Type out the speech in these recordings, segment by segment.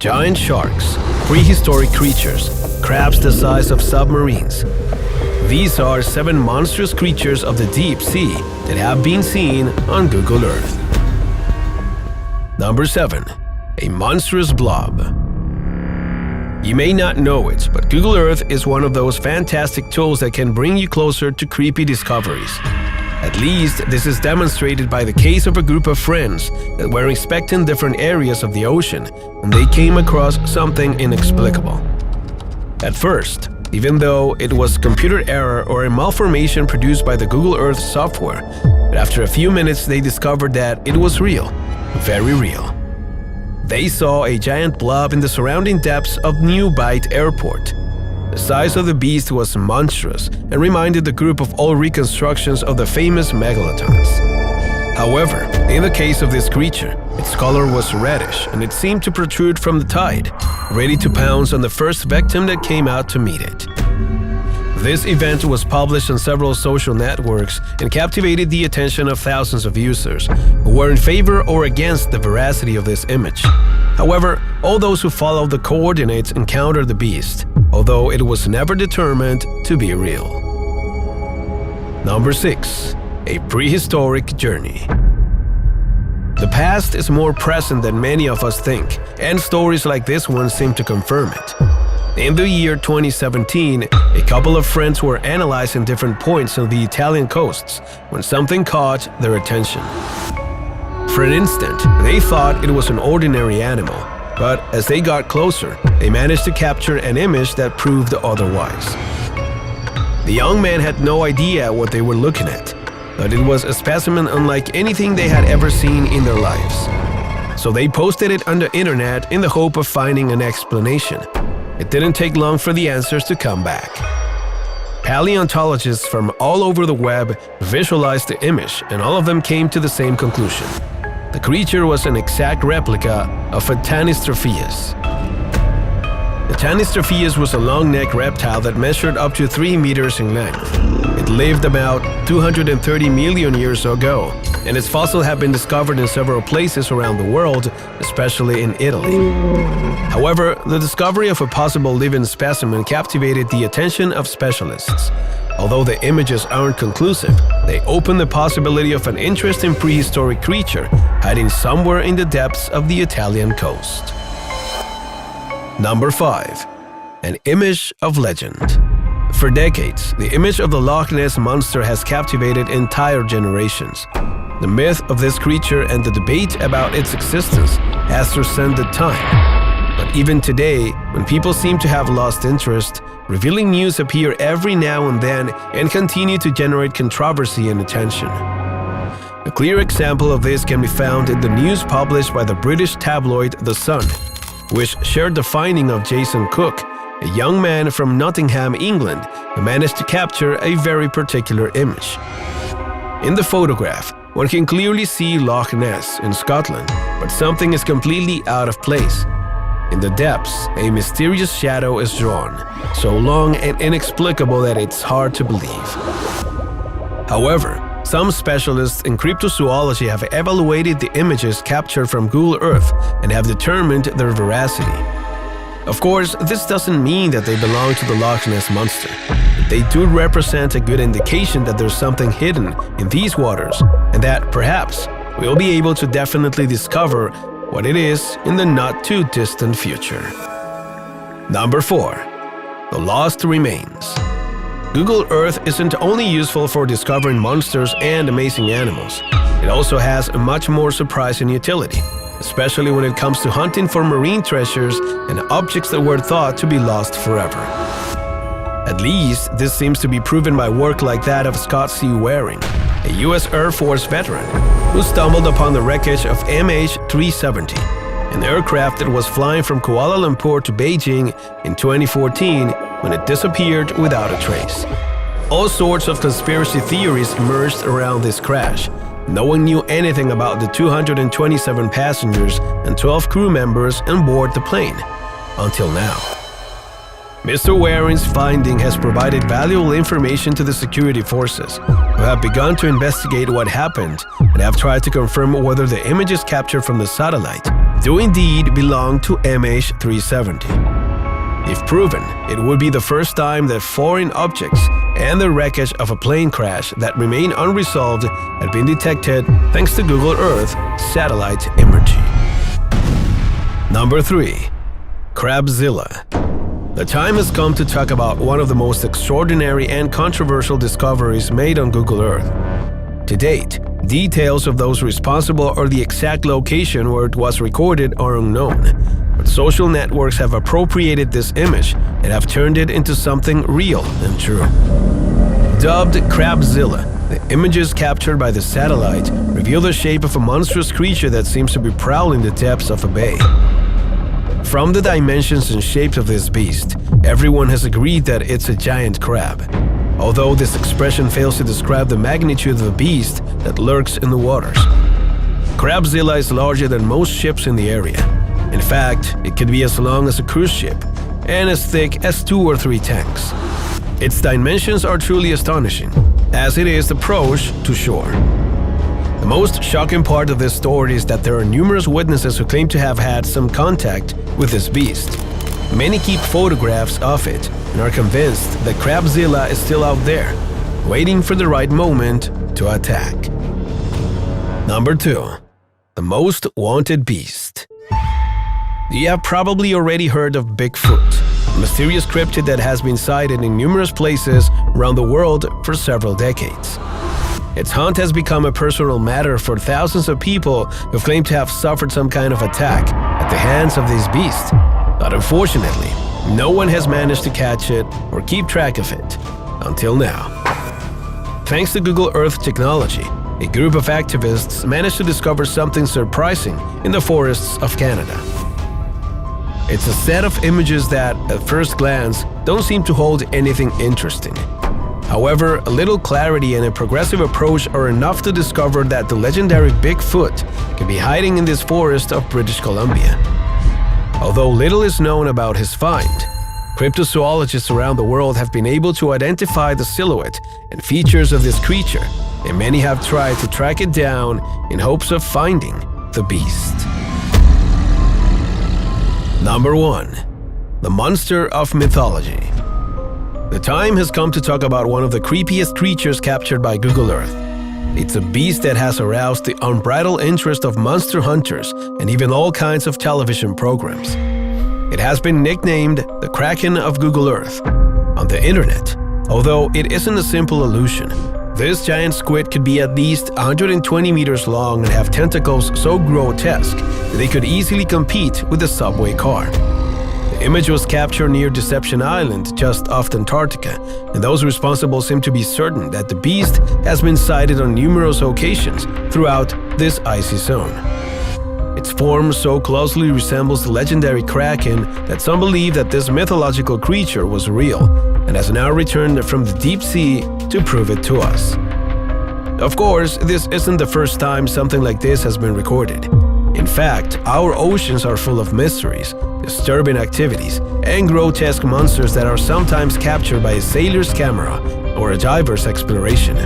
giant sharks, prehistoric creatures, crabs the size of submarines. These are 7 monstrous creatures of the deep sea that have been seen on Google Earth. Number 7. A monstrous blob. You may not know it, but Google Earth is one of those fantastic tools that can bring you closer to creepy discoveries. At least, this is demonstrated by the case of a group of friends that were inspecting different areas of the ocean when they came across something inexplicable. At first, even though it was computer error or a malformation produced by the Google Earth software, but after a few minutes they discovered that it was real, very real. They saw a giant blob in the surrounding depths of New Bight Airport. The size of the beast was monstrous and reminded the group of old reconstructions of the famous megalodons. However, in the case of this creature, its color was reddish and it seemed to protrude from the tide, ready to pounce on the first victim that came out to meet it. This event was published on several social networks and captivated the attention of thousands of users who were in favor or against the veracity of this image. However, all those who followed the coordinates encountered the beast, although it was never determined to be real. Number 6. A prehistoric journey. The past is more present than many of us think, and stories like this one seem to confirm it. In the year 2017, a couple of friends were analyzing different points on the Italian coasts when something caught their attention. For an instant, they thought it was an ordinary animal, but as they got closer, they managed to capture an image that proved otherwise. The young man had no idea what they were looking at, but it was a specimen unlike anything they had ever seen in their lives. So they posted it on the internet in the hope of finding an explanation. It didn't take long for the answers to come back. Paleontologists from all over the web visualized the image, and all of them came to the same conclusion. The creature was an exact replica of a Tanistropheus. The Tanistropheus was a long-necked reptile that measured up to 3 meters in length. It lived about 230 million years ago, and its fossil have been discovered in several places around the world, especially in Italy. However, the discovery of a possible living specimen captivated the attention of specialists. Although the images aren't conclusive, they open the possibility of an interesting prehistoric creature hiding somewhere in the depths of the Italian coast. Number 5. An image of legend. For decades, the image of the Loch Ness Monster has captivated entire generations. The myth of this creature and the debate about its existence has transcended time. But even today, when people seem to have lost interest, revealing news appear every now and then and continue to generate controversy and attention. A clear example of this can be found in the news published by the British tabloid The Sun, which shared the finding of Jason Cook, a young man from Nottingham, England, who managed to capture a very particular image. In the photograph, one can clearly see Loch Ness in Scotland, but something is completely out of place. In the depths, a mysterious shadow is drawn, so long and inexplicable that it's hard to believe. However, some specialists in cryptozoology have evaluated the images captured from Google Earth and have determined their veracity. Of course, this doesn't mean that they belong to the Loch Ness Monster. They do represent a good indication that there's something hidden in these waters and that, perhaps, we'll be able to definitely discover what it is in the not-too-distant future. Number 4. The Lost Remains. Google Earth isn't only useful for discovering monsters and amazing animals. It also has a much more surprising utility, especially when it comes to hunting for marine treasures and objects that were thought to be lost forever. At least, this seems to be proven by work like that of Scott C. Waring, a U.S. Air Force veteran who stumbled upon the wreckage of MH370, an aircraft that was flying from Kuala Lumpur to Beijing in 2014 when it disappeared without a trace. All sorts of conspiracy theories emerged around this crash. No one knew anything about the 227 passengers and 12 crew members on board the plane, until now. Mr. Waring's finding has provided valuable information to the security forces, who have begun to investigate what happened and have tried to confirm whether the images captured from the satellite do indeed belong to MH370. If proven, it would be the first time that foreign objects and the wreckage of a plane crash that remain unresolved had been detected thanks to Google Earth satellite imagery. Number 3. Crabzilla. The time has come to talk about one of the most extraordinary and controversial discoveries made on Google Earth. To date, details of those responsible or the exact location where it was recorded are unknown, but social networks have appropriated this image and have turned it into something real and true. Dubbed Crabzilla, the images captured by the satellite reveal the shape of a monstrous creature that seems to be prowling the depths of a bay. From the dimensions and shapes of this beast, everyone has agreed that it's a giant crab, although this expression fails to describe the magnitude of the beast that lurks in the waters. Crabzilla is larger than most ships in the area. In fact, it could be as long as a cruise ship and as thick as 2 or 3 tanks. Its dimensions are truly astonishing, as it is the approach to shore. The most shocking part of this story is that there are numerous witnesses who claim to have had some contact with this beast. Many keep photographs of it and are convinced that Crabzilla is still out there, waiting for the right moment to attack. Number 2. The most wanted beast. You have probably already heard of Bigfoot, a mysterious cryptid that has been sighted in numerous places around the world for several decades. Its hunt has become a personal matter for thousands of people who claim to have suffered some kind of attack at the hands of this beast. But unfortunately, no one has managed to catch it or keep track of it until now. Thanks to Google Earth technology, a group of activists managed to discover something surprising in the forests of Canada. It's a set of images that, at first glance, don't seem to hold anything interesting. However, a little clarity and a progressive approach are enough to discover that the legendary Bigfoot can be hiding in this forest of British Columbia. Although little is known about his find, cryptozoologists around the world have been able to identify the silhouette and features of this creature, and many have tried to track it down in hopes of finding the beast. Number 1. The monster of mythology. The time has come to talk about one of the creepiest creatures captured by Google Earth. It's a beast that has aroused the unbridled interest of monster hunters and even all kinds of television programs. It has been nicknamed the Kraken of Google Earth. On the internet, although it isn't a simple illusion, this giant squid could be at least 120 meters long and have tentacles so grotesque that they could easily compete with a subway car. The image was captured near Deception Island, just off Antarctica, and those responsible seem to be certain that the beast has been sighted on numerous occasions throughout this icy zone. Its form so closely resembles the legendary Kraken that some believe that this mythological creature was real and has now returned from the deep sea to prove it to us. Of course, this isn't the first time something like this has been recorded. In fact, our oceans are full of mysteries, disturbing activities, and grotesque monsters that are sometimes captured by a sailor's camera or a diver's exploration.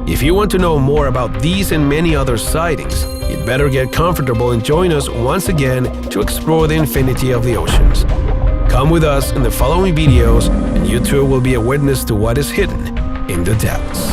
If you want to know more about these and many other sightings, you'd better get comfortable and join us once again to explore the infinity of the oceans. Come with us in the following videos, and you too will be a witness to what is hidden in the depths.